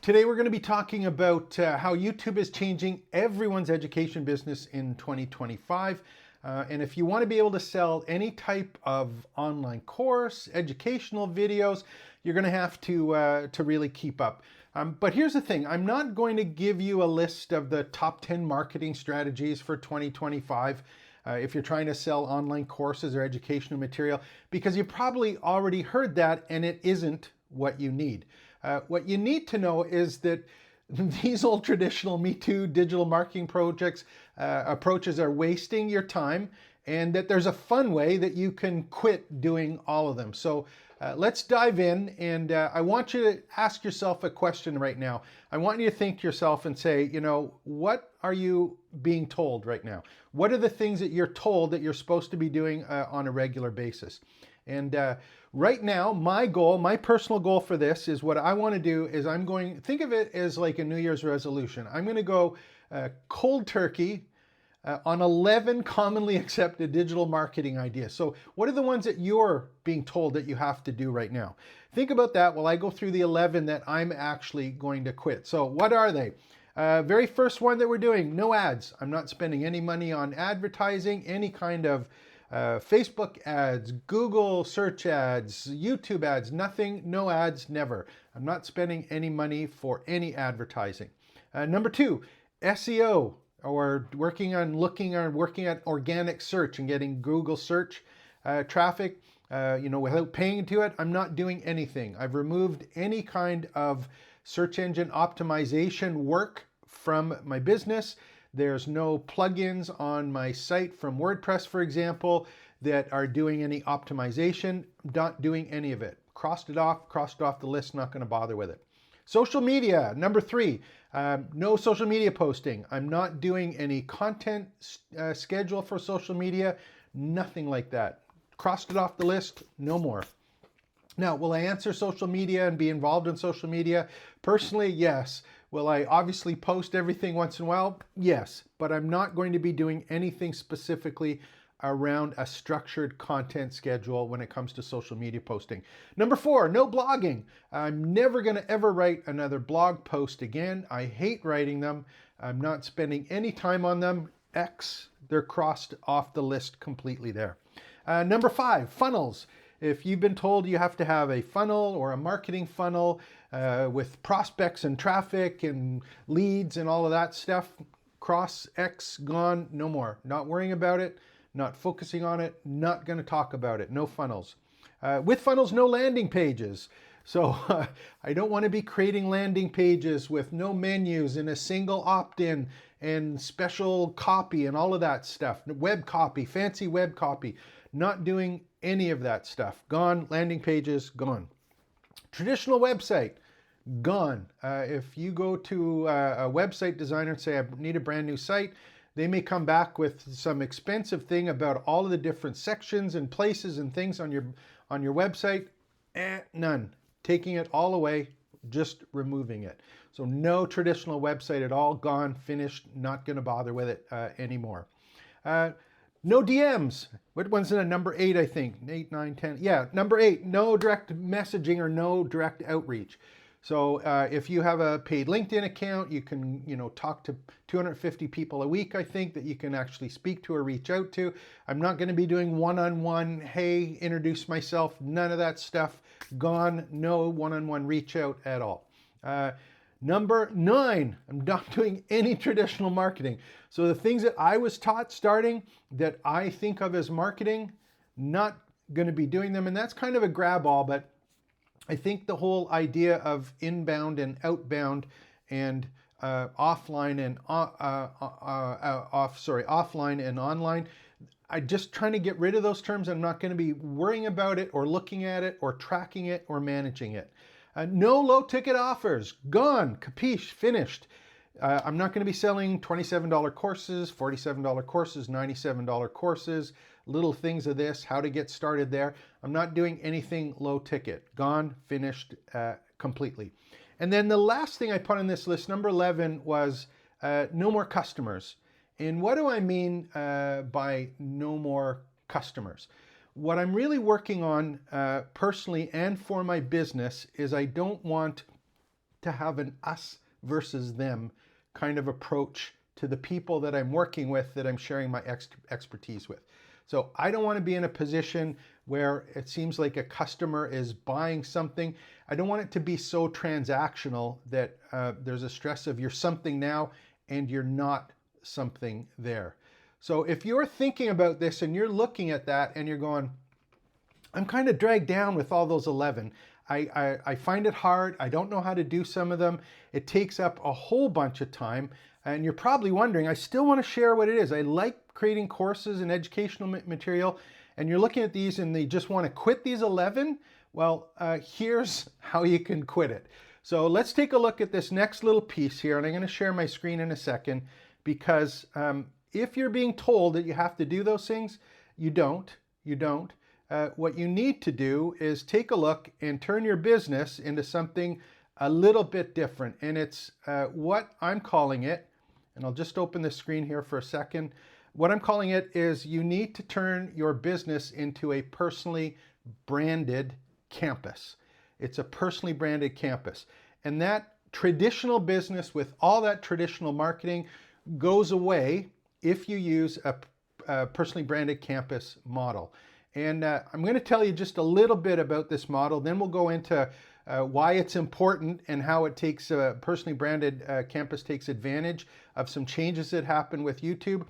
Today we're going to be talking about how YouTube is changing everyone's education business in 2025. And if you want to be able to sell any type of online course, educational videos, you're going to have to really keep up. But here's the thing, I'm not going to give you a list of the top 10 marketing strategies for 2025 if you're trying to sell online courses or educational material, because you probably already heard that and it isn't what you need. What you need to know is that these old traditional Me Too digital marketing approaches are wasting your time, and that there's a fun way that you can quit doing all of them. So let's dive in, and I want you to ask yourself a question right now. I want you to think to yourself and say, what are you being told right now? What are the things that you're told that you're supposed to be doing on a regular basis? And right now, my personal goal for this is what I want to do is think of it as like a New Year's resolution. I'm going to go cold turkey on 11 commonly accepted digital marketing ideas. So what are the ones that you're being told that you have to do right now? Think about that while I go through the 11 that I'm actually going to quit. So what are they? Very first one that we're doing, no ads. I'm not spending any money on advertising, any kind of Facebook ads, Google search ads, YouTube ads, nothing, no ads, never. I'm not spending any money for any advertising. Number two, SEO, or working at organic search and getting Google search traffic, without paying into it. I'm not doing anything. I've removed any kind of search engine optimization work from my business. There's no plugins on my site from WordPress, for example, that are doing any optimization. Not doing any of it. Crossed it off the list, not going to bother with it. Social media, number three, no social media posting. I'm not doing any content schedule for social media, nothing like that. Crossed it off the list, no more. Now, will I answer social media and be involved in social media? Personally, yes. Will I obviously post everything once in a while? Yes, but I'm not going to be doing anything specifically around a structured content schedule when it comes to social media posting. Number four, no blogging. I'm never going to ever write another blog post again. I hate writing them. I'm not spending any time on them. X, they're crossed off the list completely there. Number five, funnels. If you've been told you have to have a funnel or a marketing funnel with prospects and traffic and leads and all of that stuff, cross, X, gone, no more. Not worrying about it, not focusing on it, not going to talk about it. No funnels. With funnels, no landing pages. So I don't want to be creating landing pages with no menus and a single opt-in and special copy and all of that stuff. Web copy, fancy web copy. Not doing any of that stuff. Gone. Landing pages, gone. Traditional website, gone. If you go to a website designer and say, I need a brand new site, they may come back with some expensive thing about all of the different sections and places and things on your website. None. Taking it all away, just removing it. So no traditional website at all, gone, finished, not going to bother with it anymore. No DMs. What one's in a number 8, I think? 8, 9, 10. Yeah, number 8, no direct messaging or no direct outreach. So if you have a paid LinkedIn account, you can, talk to 250 people a week, I think, that you can actually speak to or reach out to. I'm not going to be doing one-on-one, hey, introduce myself, none of that stuff. Gone, no one-on-one reach out at all. Number 9, I'm not doing any traditional marketing. So the things that I was taught starting that I think of as marketing, not going to be doing them. And that's kind of a grab all, but I think the whole idea of inbound and outbound and offline and online, I'm just trying to get rid of those terms. I'm not going to be worrying about it or looking at it or tracking it or managing it. No low ticket offers, gone, capiche, finished. I'm not going to be selling $27 courses, $47 courses, $97 courses, little things of this, how to get started there. I'm not doing anything low ticket, gone, finished completely. And then the last thing I put on this list, number 11, was no more customers. And what do I mean by no more customers? What I'm really working on personally and for my business is I don't want to have an us versus them kind of approach to the people that I'm working with, that I'm sharing my expertise with. So I don't want to be in a position where it seems like a customer is buying something. I don't want it to be so transactional that there's a stress of you're something now and you're not something there. So if you're thinking about this and you're looking at that and you're going, I'm kind of dragged down with all those 11. I find it hard. I don't know how to do some of them. It takes up a whole bunch of time. And you're probably wondering, I still want to share what it is. I like creating courses and educational material. And you're looking at these and they just want to quit these 11. Well, here's how you can quit it. So let's take a look at this next little piece here. And I'm going to share my screen in a second, because if you're being told that you have to do those things, you don't. What you need to do is take a look and turn your business into something a little bit different. And it's what I'm calling it, and I'll just open the screen here for a second. What I'm calling it is you need to turn your business into a personally branded campus. It's a personally branded campus. And that traditional business with all that traditional marketing goes away if you use a personally branded campus model. And I'm going to tell you just a little bit about this model. Then we'll go into why it's important and how it takes a personally branded campus takes advantage of some changes that happen with YouTube.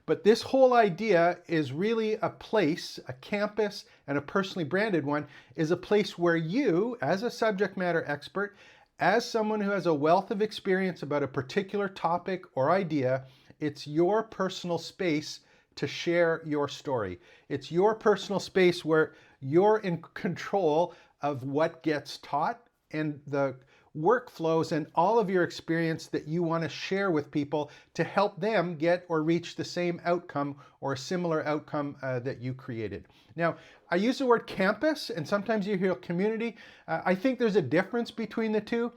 But this whole idea is really a place, a campus, and a personally branded one is a place where you, as a subject matter expert, as someone who has a wealth of experience about a particular topic or idea, it's your personal space to share your story. It's your personal space where you're in control of what gets taught and the workflows and all of your experience that you want to share with people to help them get or reach the same outcome or a similar outcome that you created. Now, I use the word campus, and sometimes you hear community. I think there's a difference between the two.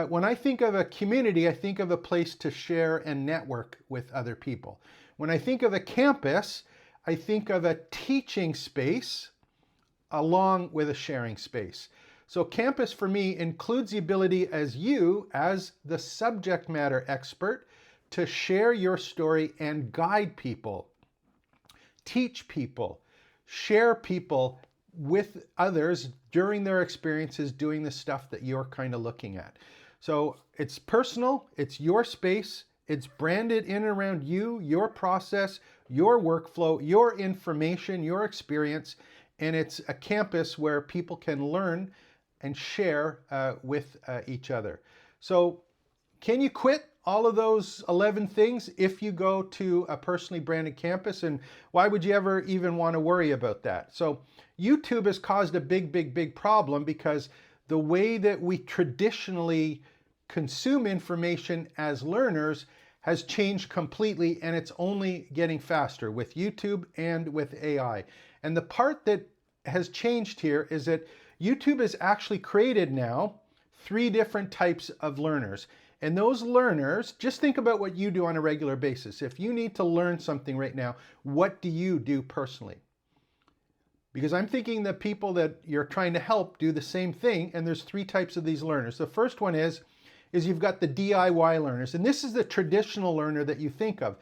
When I think of a community, I think of a place to share and network with other people. When I think of a campus, I think of a teaching space along with a sharing space. So campus for me includes the ability as you, as the subject matter expert, to share your story and guide people, teach people, share people with others during their experiences doing the stuff that you're kind of looking at. So it's personal, it's your space, it's branded in and around you, your process, your workflow, your information, your experience, and it's a campus where people can learn and share with each other. So can you quit all of those 11 things if you go to a personally branded campus? And why would you ever even want to worry about that? So YouTube has caused a big problem because the way that we traditionally consume information as learners has changed completely, and it's only getting faster with YouTube and with AI. And the part that has changed here is that YouTube has actually created now 3 different types of learners. And those learners, just think about what you do on a regular basis. If you need to learn something right now, what do you do personally? Because I'm thinking that people that you're trying to help do the same thing, and there's 3 types of these learners. The first one is you've got the DIY learners, and this is the traditional learner that you think of.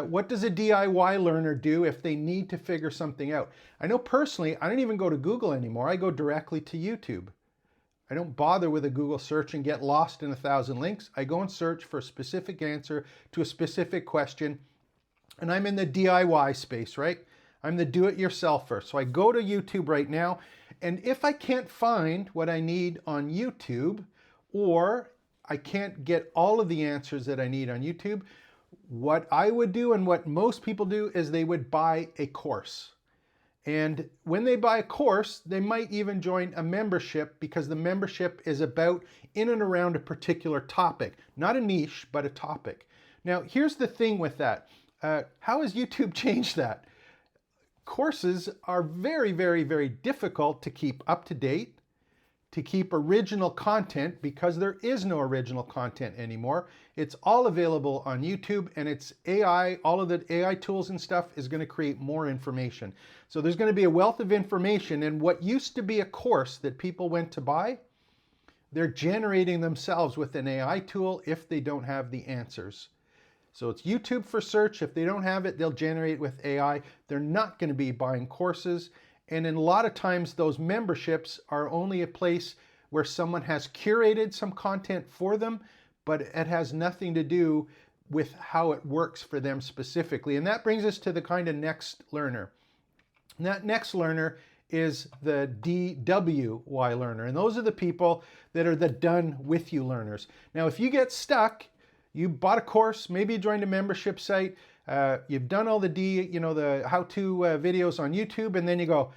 What does a DIY learner do if they need to figure something out? I know personally, I don't even go to Google anymore. I go directly to YouTube. I don't bother with a Google search and get lost in 1,000 links. I go and search for a specific answer to a specific question, and I'm in the DIY space, right? I'm the do-it-yourselfer. So I go to YouTube right now, and if I can't find what I need on YouTube, or I can't get all of the answers that I need on YouTube, what I would do and what most people do is they would buy a course. And when they buy a course, they might even join a membership, because the membership is about in and around a particular topic, not a niche, but a topic. Now, here's the thing with that. How has YouTube changed that? Courses are very difficult to keep up to date, to keep original content, because there is no original content anymore. It's all available on YouTube, and it's AI, all of the AI tools and stuff is going to create more information. So there's going to be a wealth of information, and what used to be a course that people went to buy, they're generating themselves with an AI tool if they don't have the answers. So it's YouTube for search. If they don't have it, they'll generate with AI. They're not going to be buying courses. And in a lot of times, those memberships are only a place where someone has curated some content for them, but it has nothing to do with how it works for them specifically. And that brings us to the kind of next learner. And that next learner is the DWY learner. And those are the people that are the done with you learners. Now, if you get stuck, you bought a course, maybe you joined a membership site, you've done all the the how-to videos on YouTube, and then you go,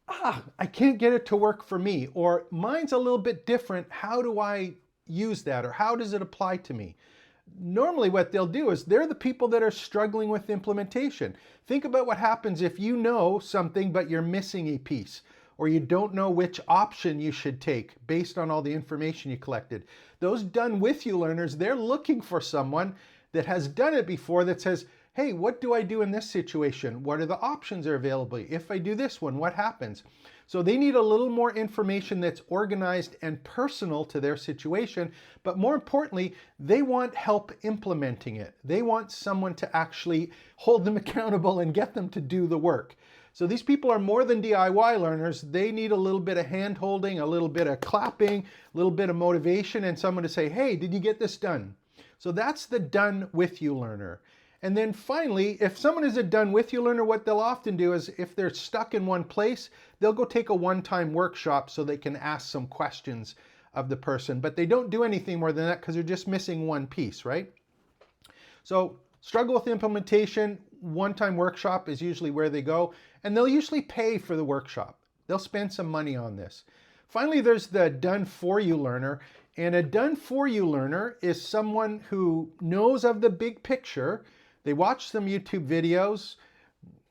I can't get it to work for me, or mine's a little bit different. How do I use that, or how does it apply to me? Normally what they'll do is they're the people that are struggling with implementation. Think about what happens if you know something but you're missing a piece, or you don't know which option you should take based on all the information you collected. Those done with you learners, they're looking for someone that has done it before that says, hey, what do I do in this situation? What are the options that are available? If I do this one, what happens? So they need a little more information that's organized and personal to their situation, but more importantly, they want help implementing it. They want someone to actually hold them accountable and get them to do the work. So these people are more than DIY learners. They need a little bit of hand-holding, a little bit of clapping, a little bit of motivation, and someone to say, hey, did you get this done? So that's the done with you learner. And then finally, if someone is a done with you learner, what they'll often do is if they're stuck in one place, they'll go take a one-time workshop so they can ask some questions of the person. But they don't do anything more than that because they're just missing one piece, right? So struggle with implementation, one-time workshop is usually where they go, and they'll usually pay for the workshop. They'll spend some money on this. Finally, there's the done for you learner. And a done for you learner is someone who knows of the big picture. They watch some YouTube videos.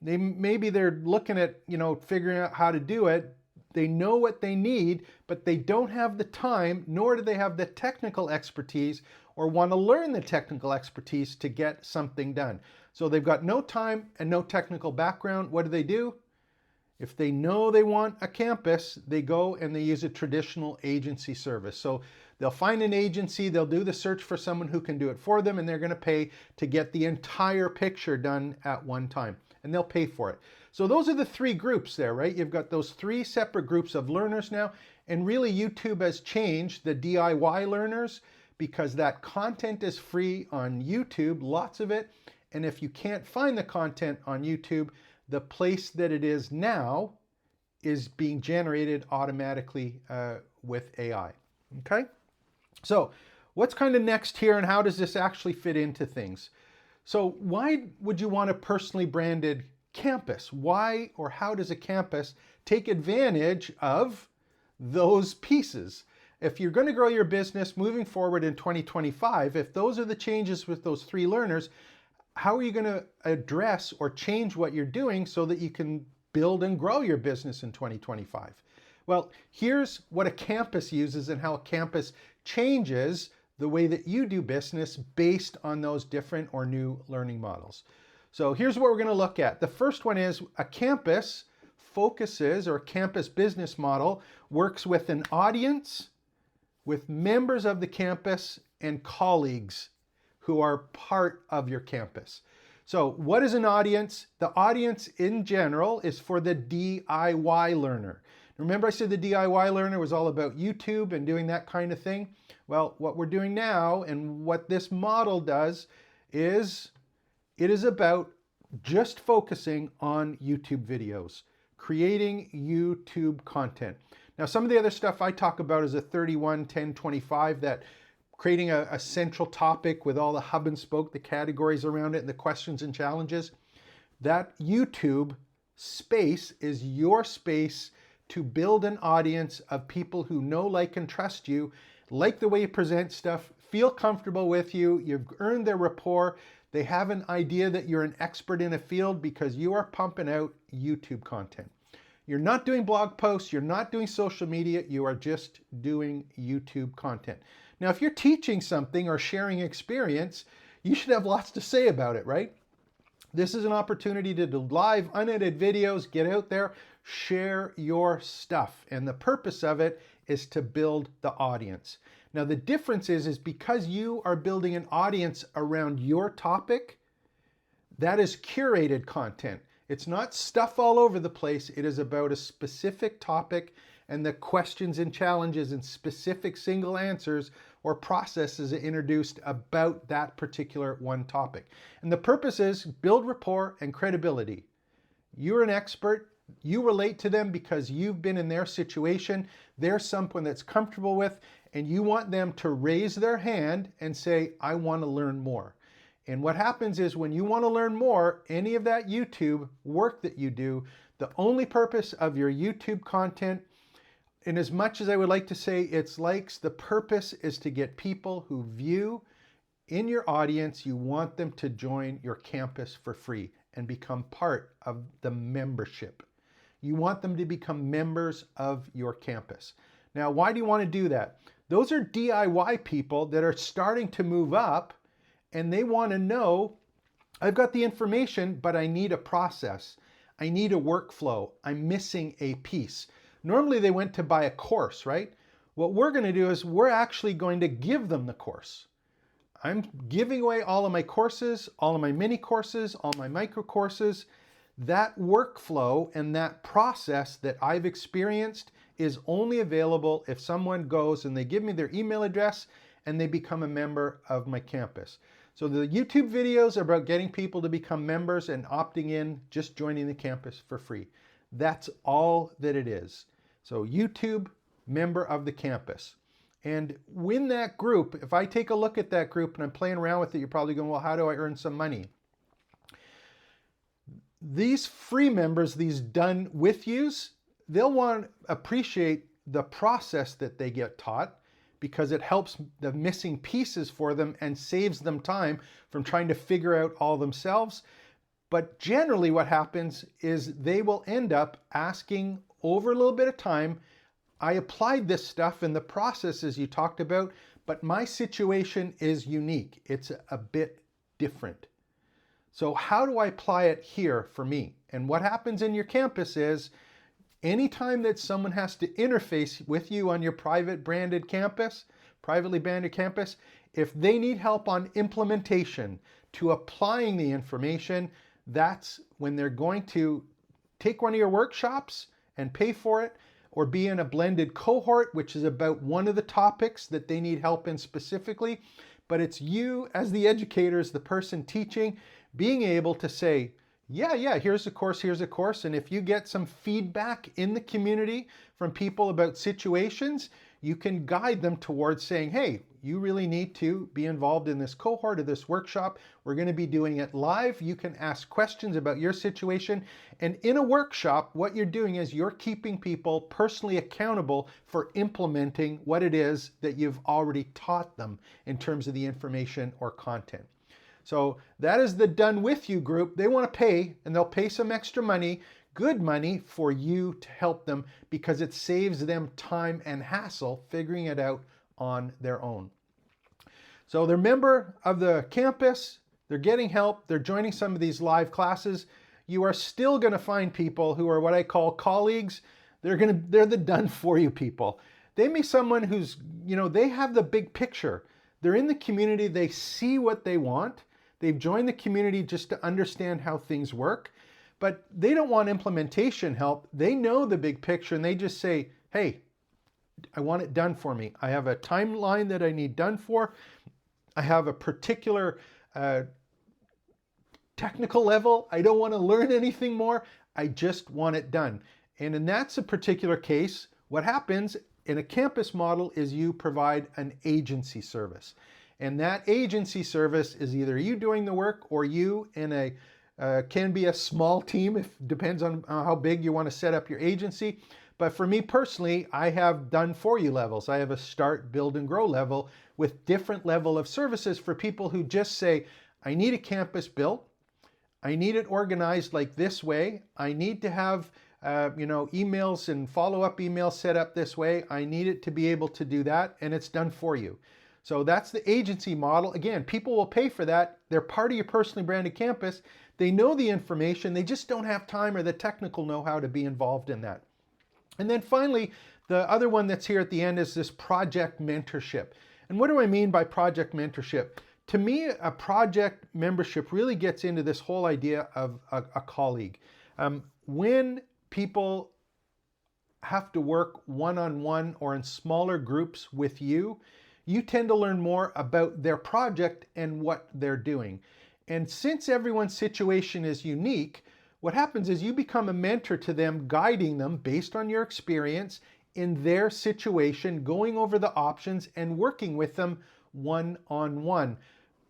Maybe they're looking at, figuring out how to do it. They know what they need, but they don't have the time, nor do they have the technical expertise or want to learn the technical expertise to get something done. So they've got no time and no technical background. What do? If they know they want a campus, they go and they use a traditional agency service. So they'll find an agency, they'll do the search for someone who can do it for them, and they're going to pay to get the entire picture done at one time. And they'll pay for it. So those are the three groups there, right? You've got those three separate groups of learners now. And really YouTube has changed the DIY learners because that content is free on YouTube, lots of it. And if you can't find the content on YouTube, the place that it is now is being generated automatically with AI, okay? So what's kind of next here and how does this actually fit into things? So why would you want a personally branded campus? Why or how does a campus take advantage of those pieces? If you're going to grow your business moving forward in 2025, if those are the changes with those three learners, how are you going to address or change what you're doing so that you can build and grow your business in 2025? Well, here's what a campus uses and how a campus changes the way that you do business based on those different or new learning models. So here's what we're going to look at. The first one is a campus focuses, or a campus business model works with an audience, with members of the campus and colleagues who are part of your campus. So what is an audience? The audience in general is for the DIY learner. Remember I said the DIY learner was all about YouTube and doing that kind of thing? Well, what we're doing now and what this model does is it is about just focusing on YouTube videos, creating YouTube content. Now, some of the other stuff I talk about is a 31, 10, 25, that creating a central topic with all the hub and spoke, the categories around it, and the questions and challenges. That YouTube space is your space to build an audience of people who know, like, and trust you, like the way you present stuff, feel comfortable with you, you've earned their rapport, they have an idea that you're an expert in a field because you are pumping out YouTube content. You're not doing blog posts, you're not doing social media, you are just doing YouTube content. Now, if you're teaching something or sharing experience, you should have lots to say about it, right? This is an opportunity to do live, unedited videos, get out there, share your stuff. And the purpose of it is to build the audience. Now the difference is because you are building an audience around your topic, that is curated content. It's not stuff all over the place. It is about a specific topic, and the questions and challenges and specific single answers or processes are introduced about that particular one topic. And the purpose is build rapport and credibility. You're an expert. You relate to them because you've been in their situation. They're someone that's comfortable with, and you want them to raise their hand and say, I want to learn more. And what happens is when you want to learn more, any of that YouTube work that you do, the only purpose of your YouTube content, and as much as I would like to say it's likes, the purpose is to get people who view in your audience, you want them to join your campus for free and become part of the membership. You want them to become members of your campus. Now, why do you want to do that? Those are DIY people that are starting to move up, and they want to know, I've got the information, but I need a process. I need a workflow. I'm missing a piece. Normally they went to buy a course, right? What we're going to do is we're actually going to give them the course. I'm giving away all of my courses, all of my mini courses, all my micro courses. That workflow and that process that I've experienced is only available if someone goes and they give me their email address and they become a member of my campus. So the YouTube videos are about getting people to become members and opting in, just joining the campus for free. That's all that it is. So YouTube, member of the campus. And in that group, if I take a look at that group and I'm playing around with it, you're probably going, well, how do I earn some money? These free members, these done with yous, they'll want to appreciate the process that they get taught because it helps the missing pieces for them and saves them time from trying to figure out all themselves. But generally what happens is they will end up asking over a little bit of time, I applied this stuff in the processes you talked about, but my situation is unique. It's a bit different. So how do I apply it here for me? And what happens in your campus is anytime that someone has to interface with you on your privately branded campus, if they need help on implementation to applying the information, that's when they're going to take one of your workshops and pay for it, or be in a blended cohort, which is about one of the topics that they need help in specifically. But it's you as the educators, the person teaching, being able to say, yeah, here's a course. And if you get some feedback in the community from people about situations, you can guide them towards saying, hey, you really need to be involved in this cohort or this workshop. We're going to be doing it live. You can ask questions about your situation. And in a workshop, what you're doing is you're keeping people personally accountable for implementing what it is that you've already taught them in terms of the information or content. So that is the done with you group. They want to pay, and they'll pay some extra money, good money, for you to help them because it saves them time and hassle figuring it out on their own. So they're a member of the campus, they're getting help, they're joining some of these live classes. You are still going to find people who are what I call colleagues. They're the done for you people. They may be someone who's, they have the big picture. They're in the community, they see what they want. They've joined the community just to understand how things work, but they don't want implementation help. They know the big picture and they just say, hey, I want it done for me. I have a timeline that I need done for. I have a particular technical level. I don't want to learn anything more. I just want it done. And in that's a particular case, what happens in a campus model is you provide an agency service. And that agency service is either you doing the work or you in a, can be a small team, if depends on how big you want to set up your agency. But for me personally, I have done for you levels. I have a start, build, and grow level with different level of services for people who just say, I need a campus built. I need it organized like this way. I need to have emails and follow-up emails set up this way. I need it to be able to do that, and it's done for you. So that's the agency model. Again, people will pay for that. They're part of your personally branded campus. They know the information. They just don't have time or the technical know-how to be involved in that. And then finally, The other one that's here at the end is this project mentorship. And what do I mean by project mentorship? To me, a project membership really gets into this whole idea of a colleague. When people have to work one-on-one or in smaller groups with you, you tend to learn more about their project and what they're doing. And since everyone's situation is unique, what happens is you become a mentor to them, guiding them based on your experience in their situation, going over the options and working with them one-on-one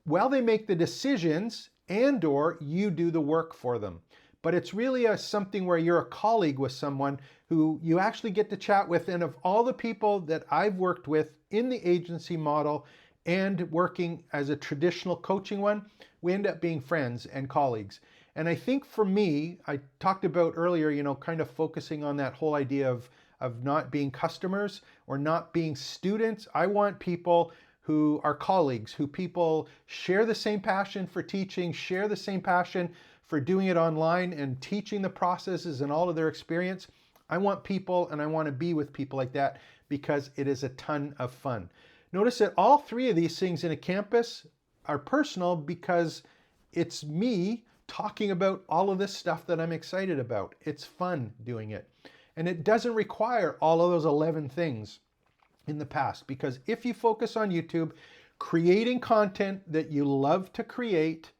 while they make the decisions and/or you do the work for them. But it's really something where you're a colleague with someone who you actually get to chat with. And of all the people that I've worked with in the agency model and working as a traditional coaching one, we end up being friends and colleagues. And I think for me, I talked about earlier, kind of focusing on that whole idea of not being customers or not being students. I want people who are colleagues, who people share the same passion for teaching, share the same passion for doing it online and teaching the processes and all of their experience. I want people and I want to be with people like that because it is a ton of fun. Notice that all three of these things in a campus are personal because it's me talking about all of this stuff that I'm excited about. It's fun doing it. And it doesn't require all of those 11 things in the past, because if you focus on YouTube, creating content that you love to create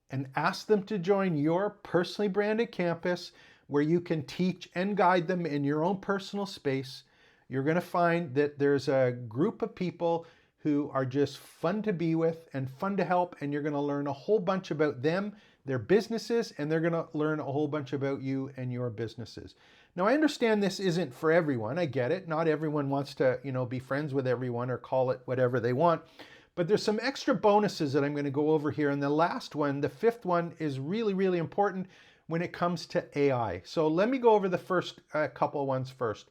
and ask them to join your personally branded campus where you can teach and guide them in your own personal space, you're going to find that there's a group of people who are just fun to be with and fun to help, and you're going to learn a whole bunch about them, their businesses, and they're going to learn a whole bunch about you and your businesses. Now, I understand this isn't for everyone. I get it. Not everyone wants to, be friends with everyone or call it whatever they want. But there's some extra bonuses that I'm going to go over here. And the last one, the fifth one, is really, really important when it comes to AI. So let me go over the first couple of ones first.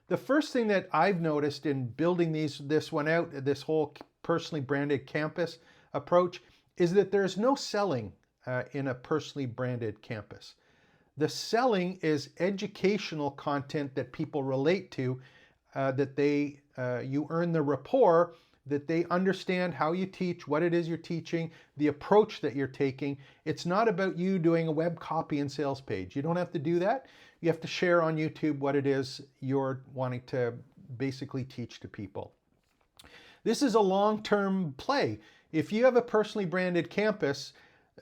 The first thing that I've noticed in building this one out, this whole personally branded campus approach, is that there's no selling in a personally branded campus. The selling is educational content that people relate to, that you earn the rapport, that they understand how you teach, what it is you're teaching, the approach that you're taking. It's not about you doing a web copy and sales page. You don't have to do that. You have to share on YouTube what it is you're wanting to basically teach to people. This is a long-term play. If you have a personally branded campus,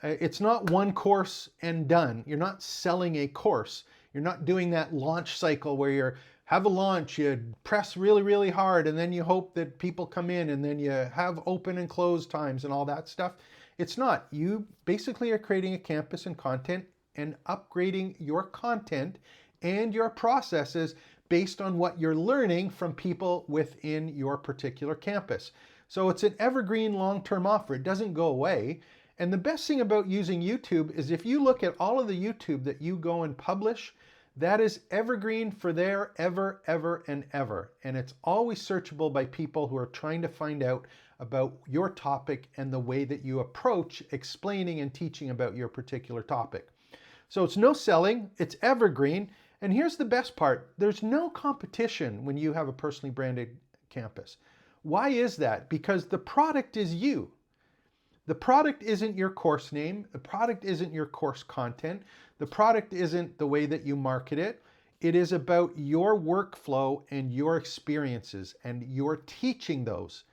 it's not one course and done. You're not selling a course. You're not doing that launch cycle where you have a launch, you press really, really hard, and then you hope that people come in, and then you have open and close times and all that stuff. It's not. You basically are creating a campus and content and upgrading your content and your processes based on what you're learning from people within your particular campus. So it's an evergreen long-term offer. It doesn't go away. And the best thing about using YouTube is if you look at all of the YouTube that you go and publish, that is evergreen for there ever, ever, and ever. And it's always searchable by people who are trying to find out about your topic and the way that you approach explaining and teaching about your particular topic. So it's no selling, it's evergreen. And here's the best part. There's no competition when you have a personally branded campus. Why is that? Because the product is you. The product isn't your course name. The product isn't your course content. The product isn't the way that you market it. It is about your workflow and your experiences, and you're teaching those.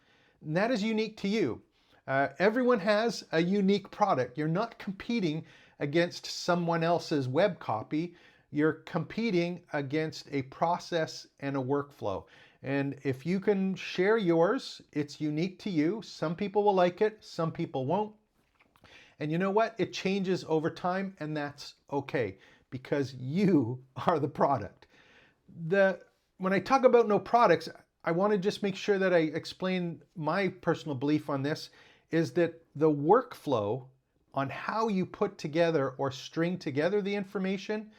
And that is unique to you. Everyone has a unique product. You're not competing against someone else's web copy. You're competing against a process and a workflow. And if you can share yours, it's unique to you. Some people will like it, some people won't. And you know what? It changes over time, and that's okay because you are the product. When I talk about no products, I want to just make sure that I explain my personal belief on this, is that the workflow on how you put together or string together the information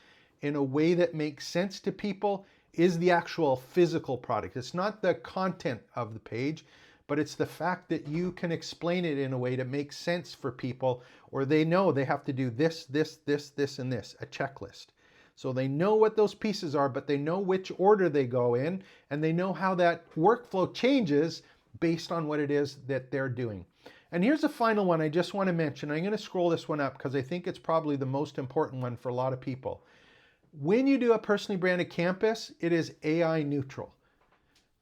in a way that makes sense to people is the actual physical product. It's not the content of the page, but it's the fact that you can explain it in a way that makes sense for people, or they know they have to do this, this, this, this, and this, a checklist. So they know what those pieces are, but they know which order they go in, and they know how that workflow changes based on what it is that they're doing. And here's a final one I just want to mention. I'm going to scroll this one up because I think it's probably the most important one for a lot of people. When you do a personally branded campus, it is AI neutral.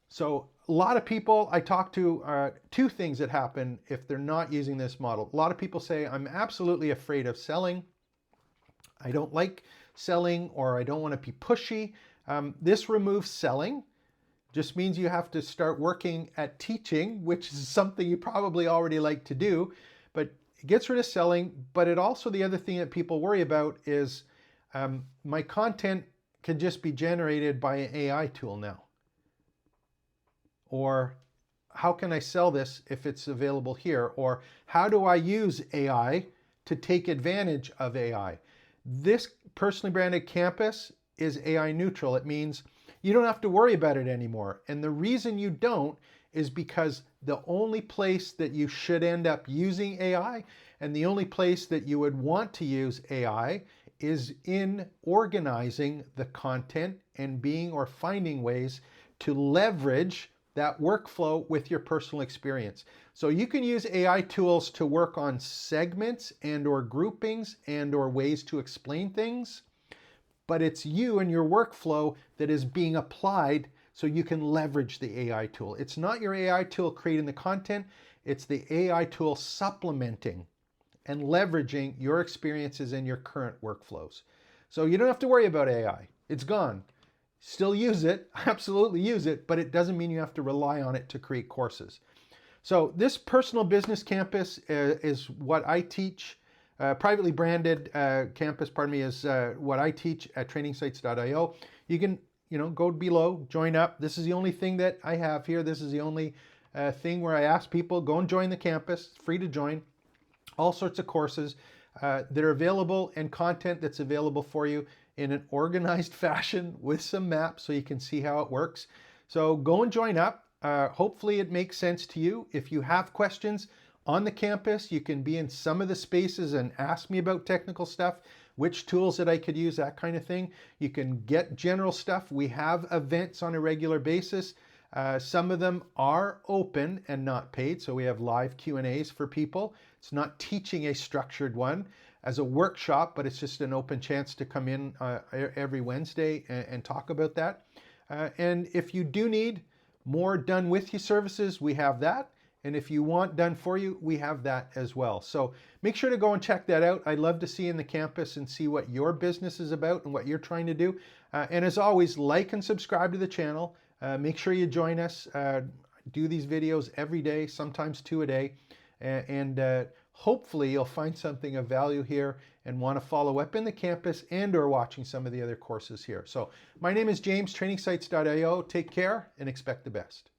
So a lot of people I talk to, two things that happen if they're not using this model. A lot of people say, I'm absolutely afraid of selling. I don't like selling, or I don't want to be pushy. This removes selling. Just means you have to start working at teaching, which is something you probably already like to do, but it gets rid of selling. But it also, the other thing that people worry about is my content can just be generated by an AI tool now. Or how can I sell this if it's available here? Or how do I use AI to take advantage of AI? This personally branded campus is AI neutral. It means you don't have to worry about it anymore. And the reason you don't is because the only place that you should end up using AI, and the only place that you would want to use AI, is in organizing the content and being or finding ways to leverage that workflow with your personal experience. So you can use AI tools to work on segments and or groupings and or ways to explain things, but it's you and your workflow that is being applied so you can leverage the AI tool. It's not your AI tool creating the content, it's the AI tool supplementing and leveraging your experiences and your current workflows. So you don't have to worry about AI. It's gone. Still use it, absolutely use it, but it doesn't mean you have to rely on it to create courses. So this personal business campus is what I teach. Privately branded campus, is what I teach at trainingsites.io. You can, go below, join up. This is the only thing that I have here. This is the only thing where I ask people, go and join the campus. It's free to join. All sorts of courses that are available and content that's available for you in an organized fashion with some maps so you can see how it works. So go and join up. Hopefully it makes sense to you. If you have questions on the campus, you can be in some of the spaces and ask me about technical stuff, which tools that I could use, that kind of thing. You can get general stuff. We have events on a regular basis. Some of them are open and not paid, so we have live Q&As for people. It's not teaching a structured one as a workshop, but it's just an open chance to come in every Wednesday and talk about that. And if you do need more done with you services, we have that. And if you want done for you, we have that as well. So make sure to go and check that out. I'd love to see you in the campus and see what your business is about and what you're trying to do. And as always, like and subscribe to the channel. Make sure you join us. Do these videos every day, sometimes 2 a day. And hopefully you'll find something of value here and want to follow up in the campus and or watching some of the other courses here. So my name is James, trainingsites.io. Take care and expect the best.